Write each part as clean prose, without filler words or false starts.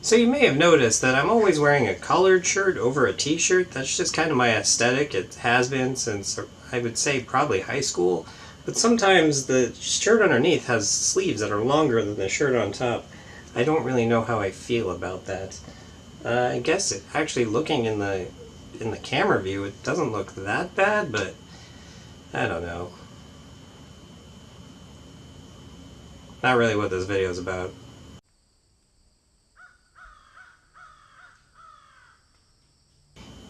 So you may have noticed that I'm always wearing a collared shirt over a t-shirt. That's just kind of my aesthetic. It has been since, I would say, probably high school. But sometimes the shirt underneath has sleeves that are longer than the shirt on top. I don't really know how I feel about that. I guess actually looking in the camera view, it doesn't look that bad, but I don't know. Not really what this video is about.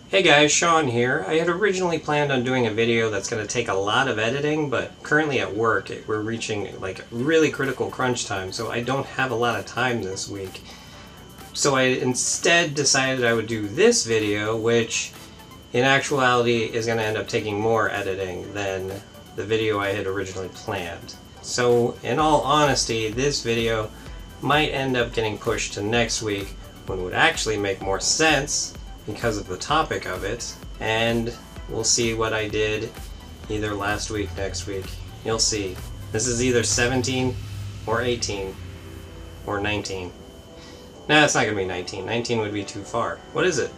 Hey guys, Sean here. I had originally planned on doing a video that's going to take a lot of editing, but currently at work we're reaching like really critical crunch time, so I don't have a lot of time this week. So I instead decided I would do this video, which in actuality is going to end up taking more editing than the video I had originally planned. So in all honesty, this video might end up getting pushed to next week, when it would actually make more sense because of the topic of it, and we'll see what I did either last week, next week. You'll see. This is either 17 or 18 or 19. No, it's not going to be 19. 19 would be too far. What is it?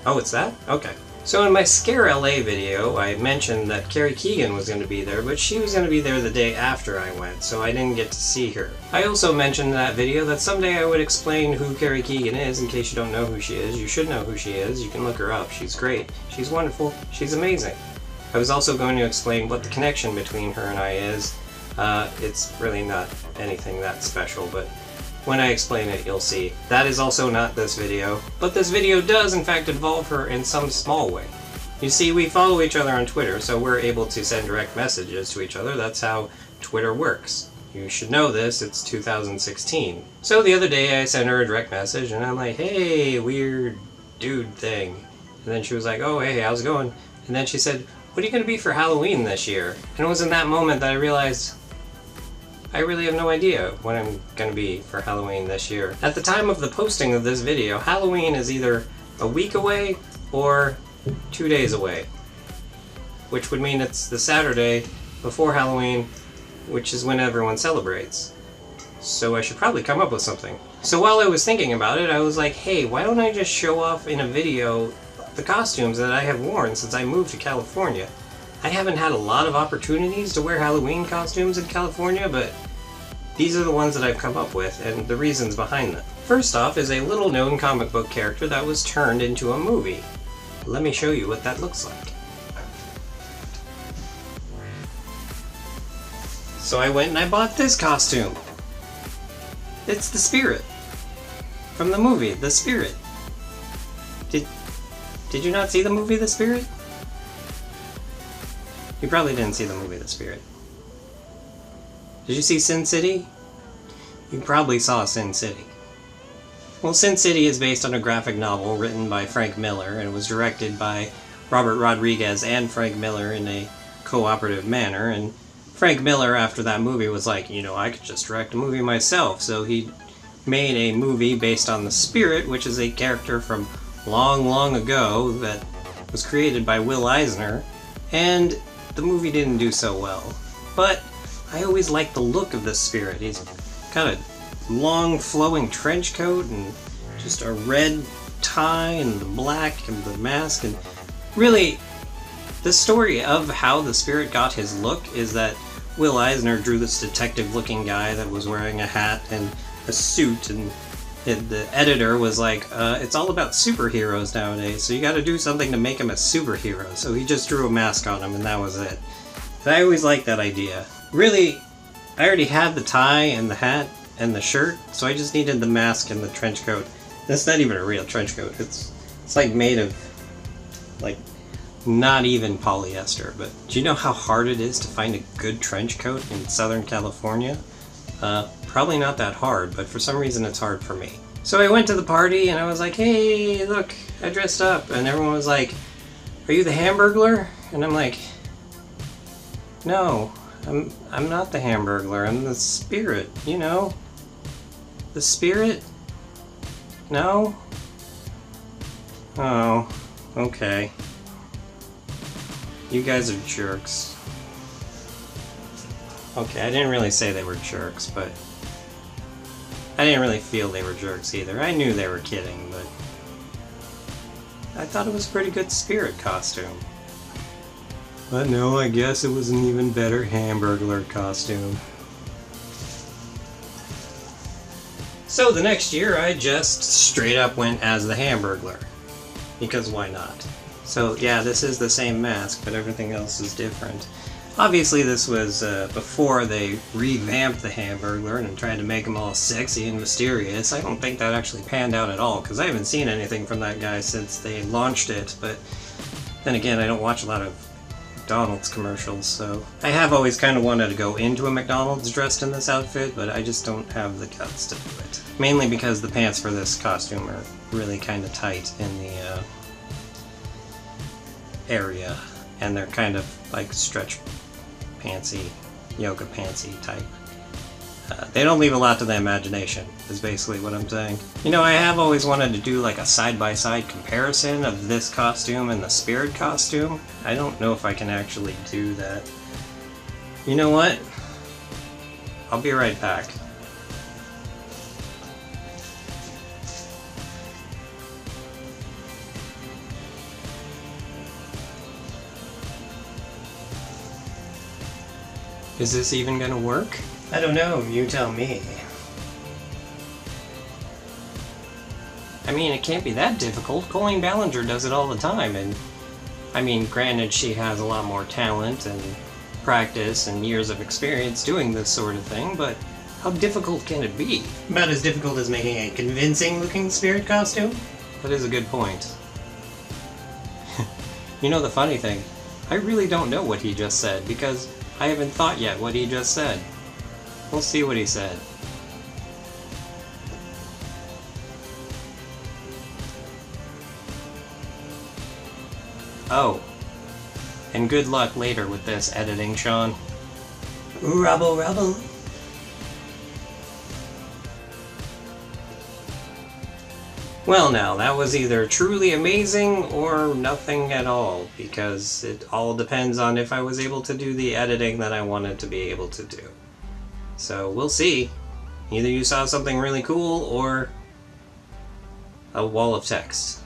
Oh, it's that? Okay. So in my Scare LA video, I mentioned that Carrie Keegan was going to be there, but she was going to be there the day after I went, so I didn't get to see her. I also mentioned in that video that someday I would explain who Carrie Keegan is, in case you don't know who she is. You should know who she is. You can look her up. She's great. She's wonderful. She's amazing. I was also going to explain what the connection between her and I is. It's really not anything that special, but when I explain it, you'll see. That is also not this video, but this video does in fact involve her in some small way. You see, we follow each other on Twitter, so we're able to send direct messages to each other. That's how Twitter works. You should know this, it's 2016. So the other day I sent her a direct message, and I'm like, hey, weird dude thing. And then she was like, oh, hey, how's it going? And then she said, what are you going to be for Halloween this year? And it was in that moment that I realized, I really have no idea what I'm going to be for Halloween this year. At the time of the posting of this video, Halloween is either a week away or 2 days away. Which would mean it's the Saturday before Halloween, which is when everyone celebrates. So I should probably come up with something. So while I was thinking about it, I was like, hey, why don't I just show off in a video the costumes that I have worn since I moved to California? I haven't had a lot of opportunities to wear Halloween costumes in California, but these are the ones that I've come up with, and the reasons behind them. First off is a little-known comic book character that was turned into a movie. Let me show you what that looks like. So I went and I bought this costume. It's the Spirit. From the movie, The Spirit. Did you not see the movie, The Spirit? You probably didn't see the movie The Spirit. Did you see Sin City? You probably saw Sin City. Well, Sin City is based on a graphic novel written by Frank Miller, and it was directed by Robert Rodriguez and Frank Miller in a cooperative manner, and Frank Miller, after that movie, was like, you know, I could just direct a movie myself, so he made a movie based on the Spirit, which is a character from long, long ago that was created by Will Eisner, and the movie didn't do so well. But I always liked the look of the Spirit. He's got a long flowing trench coat and just a red tie and the black and the mask, and really the story of how the Spirit got his look is that Will Eisner drew this detective looking guy that was wearing a hat and a suit, and the editor was like, it's all about superheroes nowadays, so you gotta do something to make him a superhero. So he just drew a mask on him and that was it. But I always liked that idea. Really, I already had the tie and the hat and the shirt, so I just needed the mask and the trench coat. That's not even a real trench coat. It's like made of, like, not even polyester. But do you know how hard it is to find a good trench coat in Southern California? Probably not that hard, but for some reason it's hard for me. So I went to the party and I was like, hey, look, I dressed up. And everyone was like, are you the Hamburglar? And I'm like, no, I'm not the Hamburglar, I'm the Spirit, you know? The Spirit? No? Oh, okay. You guys are jerks. Okay, I didn't really say they were jerks, but I didn't really feel they were jerks either. I knew they were kidding, but I thought it was a pretty good Spirit costume. But no, I guess it was an even better Hamburglar costume. So the next year I just straight up went as the Hamburglar. Because why not? So yeah, this is the same mask, but everything else is different. Obviously this was before they revamped the Hamburglar and tried to make him all sexy and mysterious. I don't think that actually panned out at all, because I haven't seen anything from that guy since they launched it, but then again, I don't watch a lot of McDonald's commercials, so I have always kind of wanted to go into a McDonald's dressed in this outfit, but I just don't have the guts to do it. Mainly because the pants for this costume are really kind of tight in the area, and they're kind of like stretch pantsy, yoga pantsy type. They don't leave a lot to the imagination, is basically what I'm saying. You know, I have always wanted to do like a side-by-side comparison of this costume and the Spirit costume. I don't know if I can actually do that. You know what? I'll be right back. Is this even gonna work? I don't know, you tell me. I mean, it can't be that difficult. Colleen Ballinger does it all the time, and I mean, granted, she has a lot more talent and practice and years of experience doing this sort of thing, but how difficult can it be? About as difficult as making a convincing-looking Spirit costume? That is a good point. You know the funny thing, I really don't know what he just said, because I haven't thought yet what he just said. We'll see what he said. Oh. And good luck later with this editing, Sean. Rubble, rubble. Well now, that was either truly amazing or nothing at all, because it all depends on if I was able to do the editing that I wanted to be able to do. So we'll see. Either you saw something really cool or a wall of text.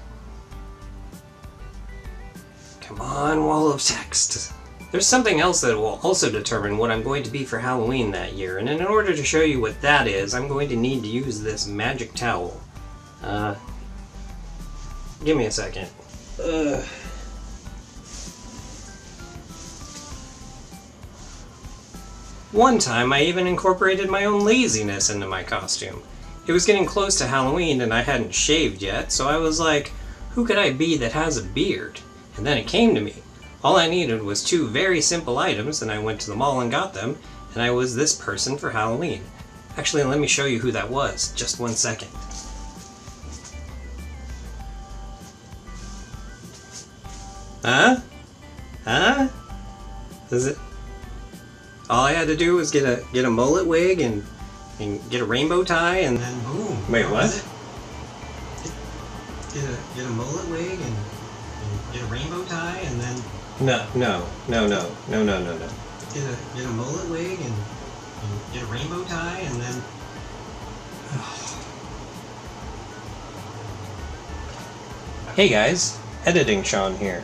Come on, wall of text. There's something else that will also determine what I'm going to be for Halloween that year, and in order to show you what that is, I'm going to need to use this magic towel. Give me a second. One time I even incorporated my own laziness into my costume. It was getting close to Halloween and I hadn't shaved yet, so I was like, who could I be that has a beard? And then it came to me. All I needed was 2 very simple items, and I went to the mall and got them, and I was this person for Halloween. Actually, let me show you who that was. Just 1 second. Huh? Huh? Is it? All I had to do was get a mullet wig and get a rainbow tie, and then boom. Wait, what? Get a mullet wig and get a rainbow tie, and then no. Get a mullet wig and get a rainbow tie, and then Hey guys, editing Sean here.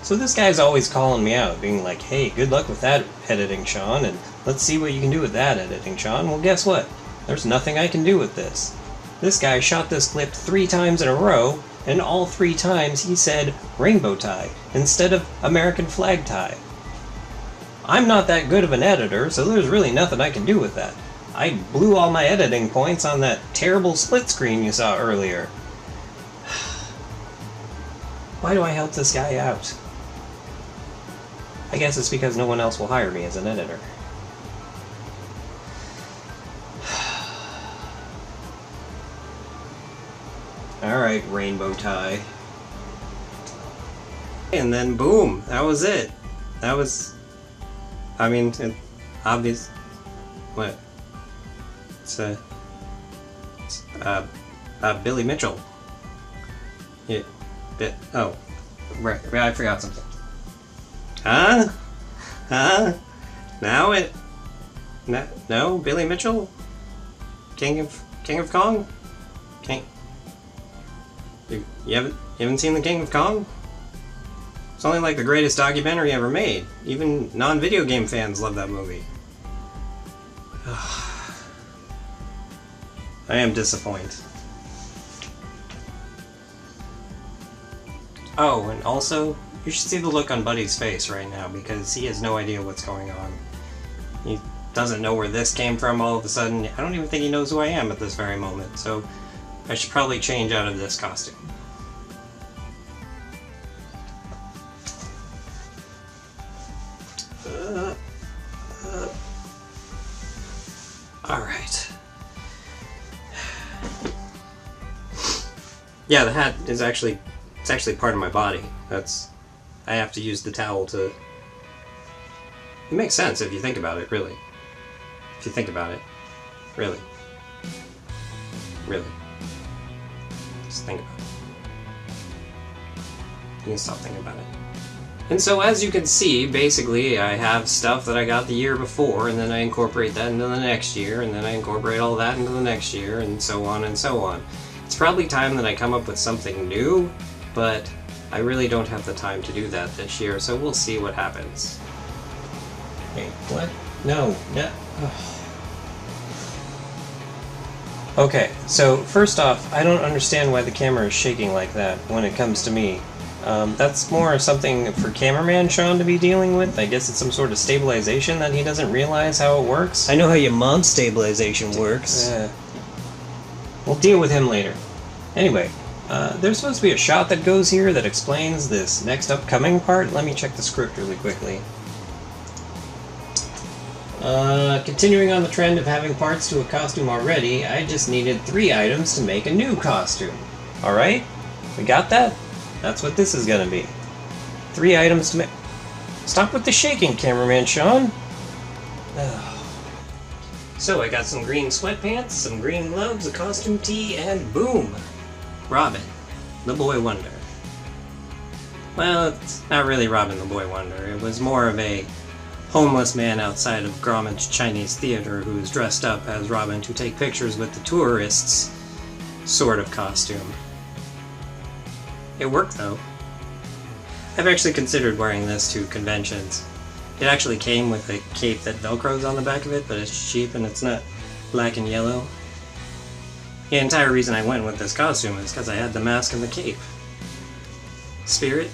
So this guy's always calling me out, being like, hey, good luck with that editing, Sean, and let's see what you can do with that editing, Sean. Well, guess what? There's nothing I can do with this. This guy shot this clip 3 times in a row, and all 3 times he said rainbow tie instead of American flag tie. I'm not that good of an editor, so there's really nothing I can do with that. I blew all my editing points on that terrible split screen you saw earlier. Why do I help this guy out? I guess it's because no one else will hire me as an editor. Alright, rainbow tie. And then boom, that was it. That was... I mean, obvious... What? It's Billy Mitchell. Yeah, oh, right, I forgot something. Huh? Huh? Now it... No, Billy Mitchell? King of King of Kong? King... You haven't seen The King of Kong? It's only like the greatest documentary ever made. Even non-video game fans love that movie. I am disappointed. Oh, and also, you should see the look on Buddy's face right now, because he has no idea what's going on. He doesn't know where this came from all of a sudden. I don't even think he knows who I am at this very moment, so I should probably change out of this costume. Alright. Yeah, the hat is actually part of my body. I have to use the towel to... It makes sense if you think about it, really. If you think about it. Really. Really. Just think about it. You can stop thinking about it. And so as you can see, basically I have stuff that I got the year before, and then I incorporate that into the next year, and then I incorporate all that into the next year, and so on and so on. It's probably time that I come up with something new, but I really don't have the time to do that this year, so we'll see what happens. Wait, what? No. Okay, so first off, I don't understand why the camera is shaking like that when it comes to me. That's more something for cameraman Sean to be dealing with. I guess it's some sort of stabilization that he doesn't realize how it works. I know how your mom's stabilization works. We'll deal with him later. Anyway, there's supposed to be a shot that goes here that explains this next upcoming part. Let me check the script really quickly. Continuing on the trend of having parts to a costume already, I just needed 3 items to make a new costume. Alright? We got that? That's what this is gonna be. 3 items to make... Stop with the shaking, cameraman Sean! So I got some green sweatpants, some green gloves, a costume tee, and boom! Robin, the Boy Wonder. Well, it's not really Robin the Boy Wonder. It was more of a homeless man outside of Grauman's Chinese theater who's dressed up as Robin to take pictures with the tourists sort of costume. It worked, though. I've actually considered wearing this to conventions. It actually came with a cape that velcros on the back of it, but it's cheap and it's not black and yellow. The entire reason I went with this costume is because I had the mask and the cape. Spirit,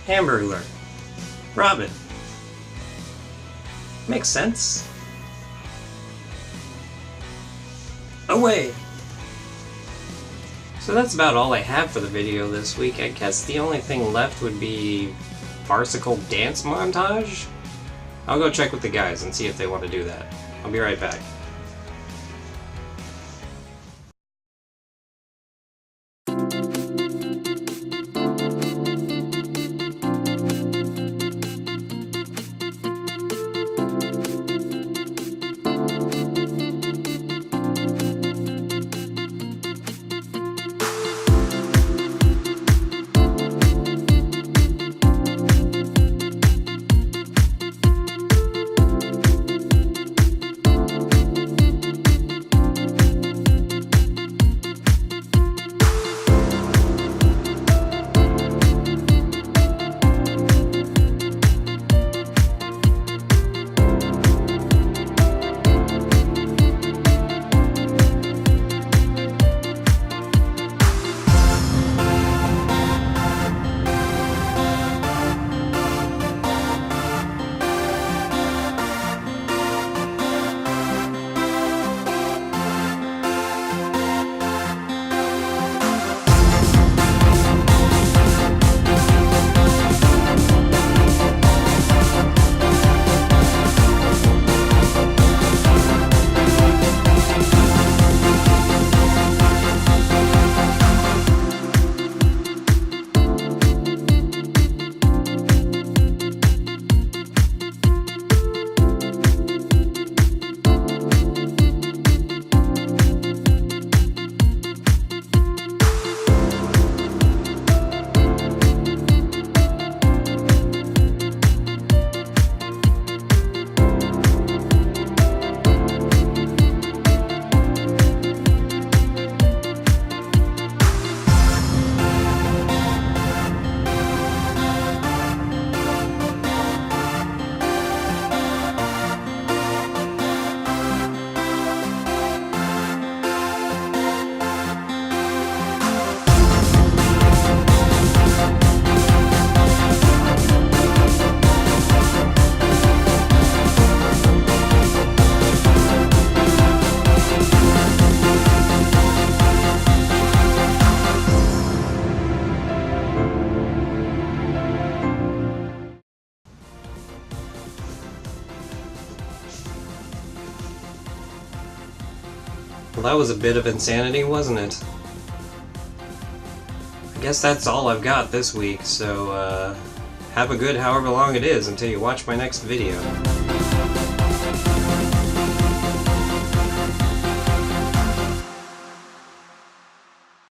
Hamburglar, Robin. Makes sense. Away! So that's about all I have for the video this week. I guess the only thing left would be farcical dance montage? I'll go check with the guys and see if they want to do that. I'll be right back. Well, that was a bit of insanity, wasn't it? I guess that's all I've got this week, so have a good however long it is until you watch my next video.